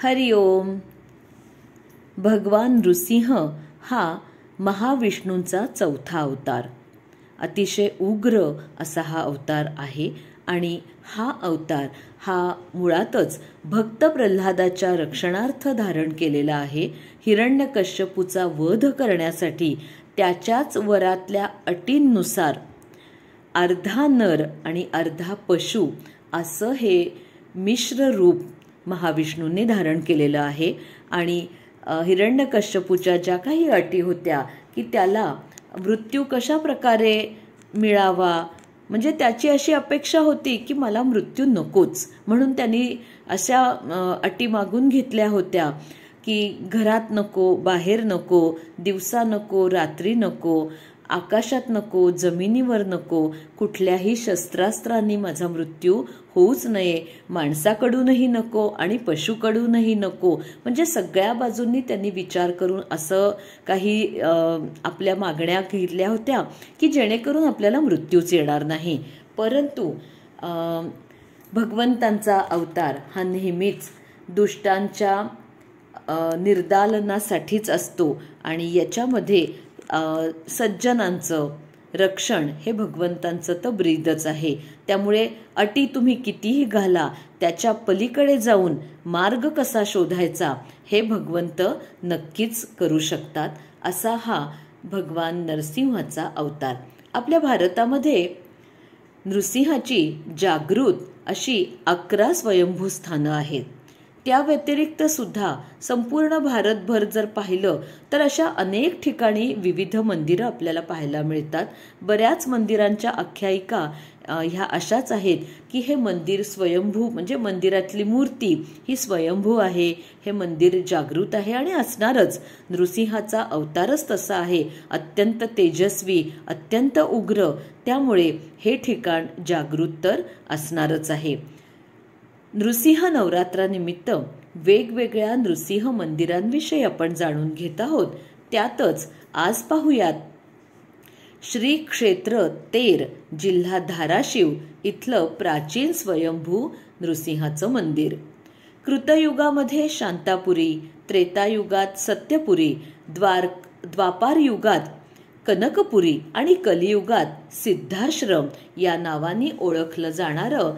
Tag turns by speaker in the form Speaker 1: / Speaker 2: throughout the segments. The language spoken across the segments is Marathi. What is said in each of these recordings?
Speaker 1: हरि ओम. भगवान नृसिंह हा महाविष्णूंचा चौथा अवतार. अतिशय उग्र असा हा अवतार आहे आणि हा अवतार हा मुळातच भक्त प्रल्हादाच्या रक्षणार्थ धारण केलेला आहे. हिरण्यकश्यपूचा वध करण्यासाठी त्याच्याच वरातल्या अटींनुसार अर्धा नर आणि अर्धा पशु असं हे मिश्र रूप महाविष्णूंनी धारण केलेलं आहे. आणि हिरण्यकश्यपूच्या ज्या काही अटी होत्या की त्याला मृत्यू कशा प्रकारे मिळावा, म्हणजे त्याची अशी अपेक्षा होती की मला मृत्यू नकोच, म्हणून त्यांनी अशा अटी मागून घेतल्या होत्या की घरात नको, बाहेर नको, दिवसा नको, रात्री नको, आकाशात नको, जमिनीवर नको, कुठल्याही शस्त्रास्त्रांनी माझा मृत्यू होऊच नये, माणसाकडूनही नको आणि पशुकडूनही नको. म्हणजे सगळ्या बाजूंनी त्यांनी विचार करून असं काही आपल्या मागण्या घेतल्या होत्या की जेणेकरून आपल्याला मृत्यूच येणार नाही. परंतु भगवंतांचा अवतार हा नेहमीच दुष्टांच्या निर्दालनासाठीच असतो आणि याच्यामध्ये सज्जनांचं रक्षण हे भगवंतांचं तर ब्रीदच आहे. त्यामुळे अटी तुम्ही कितीही घाला, त्याच्या पलीकडे जाऊन मार्ग कसा शोधायचा हे भगवंत नक्कीच करू शकतात. असा हा भगवान नरसिंहाचा अवतार. आपल्या भारतामध्ये नृसिंहाची जागृत अशी 11 स्वयंभू स्थानं आहेत. त्या व्यतिरिक्त सुद्धा संपूर्ण भारतभर जर पाहिलं तर अशा अनेक ठिकाणी विविध मंदिरं आपल्याला पाहायला मिळतात. बऱ्याच मंदिरांच्या आख्यायिका ह्या अशाच आहेत की हे मंदिर स्वयंभू, म्हणजे मंदिरातली मूर्ती ही स्वयंभू आहे, हे मंदिर जागृत आहे आणि असणारच. नृसिंहाचा अवतारच तसा आहे, अत्यंत तेजस्वी, अत्यंत उग्र, त्यामुळे हे ठिकाण जागृत तर असणारच आहे. नृसिंह नवरात्रानिमित्त वेगवेगळ्या नृसिंह मंदिरांविषयी आपण जाणून घेत आहोत. त्यातच आज पाहूयात श्री क्षेत्र तेर, जिल्हा धाराशिव इथलं प्राचीन स्वयंभू नृसिंहाचं मंदिर. कृतयुगामध्ये शांतापुरी, त्रेतायुगात सत्यपुरी, द्वापार युगात कनकपुरी आणि कलियुगात सिद्धाश्रम या नावाने ओळखलं जाणारं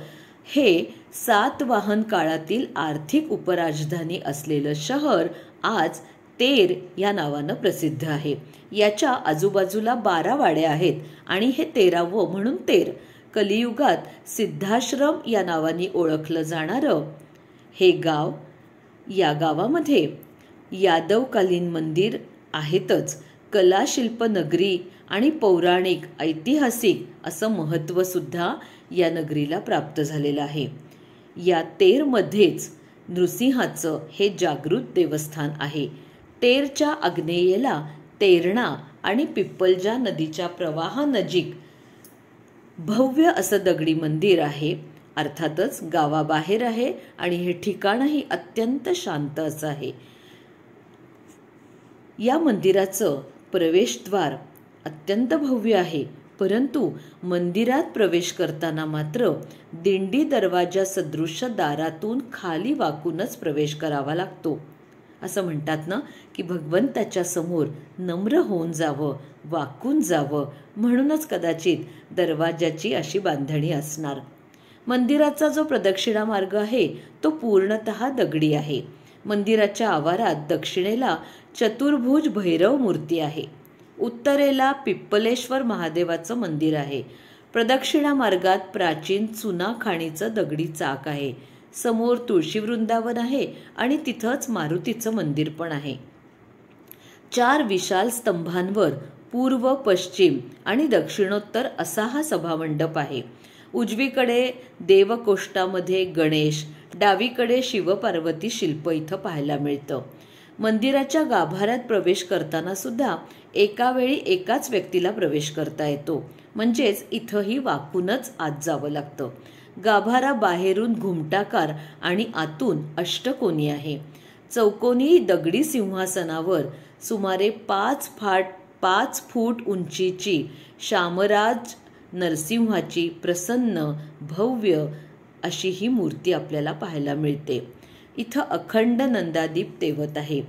Speaker 1: हे सातवाहन काळातील आर्थिक उपराजधानी असलेलं शहर आज तेर या नावानं प्रसिद्ध आहे. याच्या आजूबाजूला 12 वाड्या आहेत आणि हे 13वं म्हणून तेर. कलियुगात सिद्धाश्रम या नावाने ओळखलं जाणारं हे गाव, या गावामध्ये यादवकालीन मंदिर आहेतच, कला शिल्प नगरी आणि पौराणिक ऐतिहासिक असं महत्त्व सुद्धा या नगरीला प्राप्त झालेलं आहे. या तेरमध्येच नृसिंहाचं हे जागृत देवस्थान आहे. तेरच्या आग्नेयेला तेरणा आणि पिप्पलजा नदीच्या प्रवाहानजीक भव्य असं दगडी मंदिर आहे. अर्थातच गावाबाहेर आहे आणि हे ठिकाणही अत्यंत शांत असं आहे. या मंदिराचं प्रवेशद्वार अत्यंत भव्य आहे, परंतु मंदिरात प्रवेश करताना मात्र दिंडी दरवाजा सदृश दारातून खाली वाकूनच प्रवेश करावा लागतो. असं म्हणतात ना की भगवंताच्या समोर नम्र होऊन जावं, वाकून जावं, म्हणूनच कदाचित दरवाजाची अशी बांधणी असणार. मंदिराचा जो प्रदक्षिणा मार्ग आहे तो पूर्णतः दगडी आहे. मंदिराच्या आवारात दक्षिणेला चतुर्भुज भैरव मूर्ती आहे. उत्तरेला पिप्पलेश्वर महादेवाचं मंदिर आहे. प्रदक्षिणा मार्गात प्राचीन चुना खाणीचं दगडी चाक आहे. समोर तुळशी वृंदावन आहे आणि तिथंच मारुतीचं मंदिर पण आहे. 4 विशाल स्तंभांवर पूर्व, पश्चिम आणि दक्षिणोत्तर असा हा सभामंडप आहे. उजवीकडे देवकोष्ठामध्ये गणेश, डावीकडे शिवपार्वती शिल्प इथं पाहायला मिळतं. मंदिराच्या गाभाऱ्यात प्रवेश करताना सुद्धा एका वेळी एकाच व्यक्तीला प्रवेश करता येतो, म्हणजेच इथंही वाकूनच आत जावं लागतं. गाभारा बाहेरून घुमटाकार आणि आतून अष्टकोनी आहे. चौकोनी दगडी सिंहासनावर सुमारे 5 फूट उंचीची शामराज नरसिंहाची प्रसन्न भव्य अशी ही मूर्ती आपल्याला पाहायला मिळते. इथं अखंड नंदादीप तेवत आहे.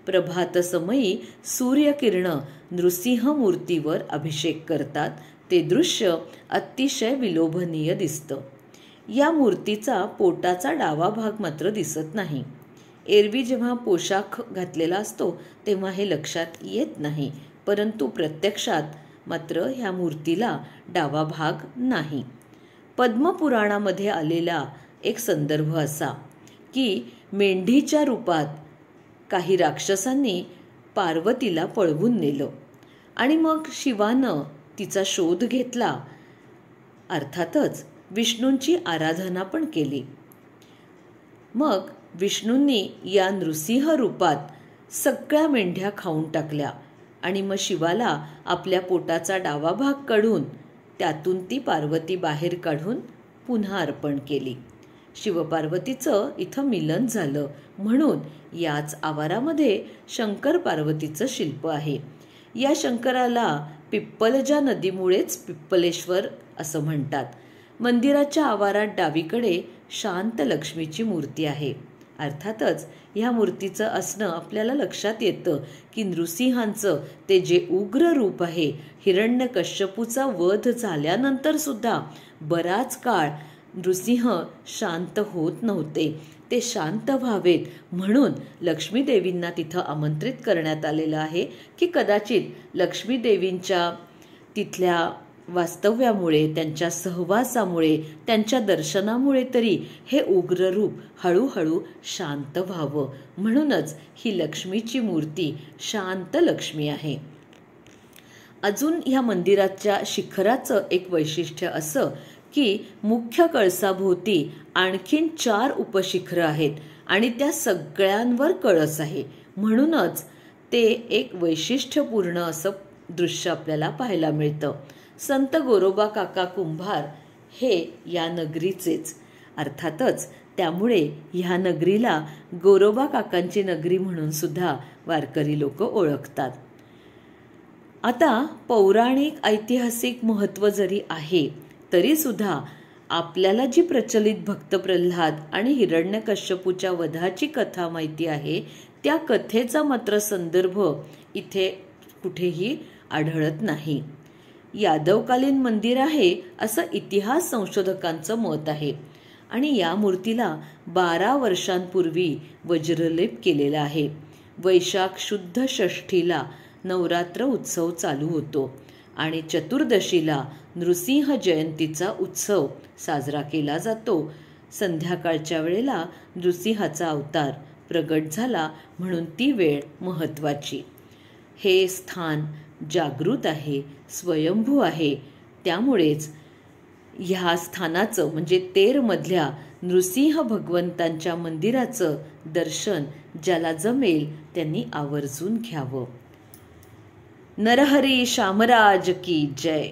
Speaker 1: प्रभातसमयी सूर्यकिरण नृसिंह मूर्तीवर अभिषेक करतात. ते दृश्य अतिशय विलोभनीय दिसतं. या मूर्तीचा पोटाचा डावा भाग मात्र दिसत नाही. एरवी जेव्हा पोशाख घातलेला असतो तेव्हा हे लक्षात येत नाही, परंतु प्रत्यक्षात मात्र ह्या मूर्तीला डावा भाग नाही. पद्मपुराणामध्ये आलेला एक संदर्भ असा की मेंढीच्या रूपात काही राक्षसांनी पार्वतीला पळवून नेलं आणि मग शिवानं तिचा शोध घेतला. अर्थातच विष्णूंची आराधना पण केली. मग विष्णूंनी या नृसिंह रूपात सगळ्या मेंढ्या खाऊन टाकल्या आणि मग शिवाला आपल्या पोटाचा डावा भाग काढून त्यातून ती पार्वती बाहेर काढून पुन्हा अर्पण केली. शिवपार्वतीचं इथं मिलन झालं म्हणून याच आवारामध्ये शंकर पार्वतीचं शिल्प आहे. या शंकराला पिप्पलजा नदीमुळेच पिप्पलेश्वर असं म्हणतात. मंदिराच्या आवारात डावीकडे शांत लक्ष्मीची मूर्ती आहे. अर्थातच ह्या मूर्तीचं असणं आपल्याला लक्षात येतं की नृसिंहांचं ते जे उग्र रूप आहे, हिरण्यकश्यपूचा वध झाल्यानंतर सुद्धा बराच काळ नृसिंह शांत होत नव्हते. ते शांत व्हावेत म्हणून लक्ष्मी देवींना तिथं आमंत्रित करण्यात आलेलं आहे की कदाचित लक्ष्मी देवींच्या तिथल्या वास्तव्यामुळे, त्यांच्या सहवासामुळे, त्यांच्या दर्शनामुळे तरी हे उग्र रूप हळूहळू शांत व्हावं. म्हणूनच ही लक्ष्मीची मूर्ती शांत लक्ष्मी आहे. अजून ह्या मंदिराच्या शिखराचं एक वैशिष्ट्य असं की मुख्य कळसाभोवती आणखीन 4 उपशिखरं आहेत आणि त्या सगळ्यांवर कळस आहे. म्हणूनच ते एक वैशिष्ट्यपूर्ण असं दृश्य आपल्याला पाहायला मिळतं. संत गोरोबा काका कुंभार हे या नगरीचेच. अर्थातच त्यामुळे ह्या नगरीला गोरोबा काकांची नगरी म्हणून सुद्धा वारकरी लोक ओळखतात. आता पौराणिक ऐतिहासिक महत्त्व जरी आहे तरी सुद्धा आपल्याला जी प्रचलित भक्त प्रल्हाद आणि हिरण्यकश्यपूच्या वधाची कथा माहिती आहे त्या कथेचा मात्र संदर्भ इथे कुठेही आढळत नाही. यादवकालीन मंदिर आहे असं इतिहास संशोधकांचं मत आहे आणि या मूर्तीला 12 वर्षांपूर्वी वज्रलेप केलेला आहे. वैशाख शुद्ध षष्ठीला नवरात्र उत्सव चालू होतो आणि चतुर्दशीला नृसिंह जयंतीचा उत्सव साजरा केला जातो. संध्याकाळच्या वेळेला नृसिंहाचा अवतार प्रगट झाला म्हणून ती वेळ महत्त्वाची. हे स्थान जागृत आहे, स्वयंभू आहे. त्यामुळेच ह्या स्थानाचं म्हणजे तेरमधल्या नृसिंह भगवंतांच्या मंदिराचं दर्शन ज्याला जमेल त्यांनी आवर्जून घ्यावं. नरहरी शामराज की जय.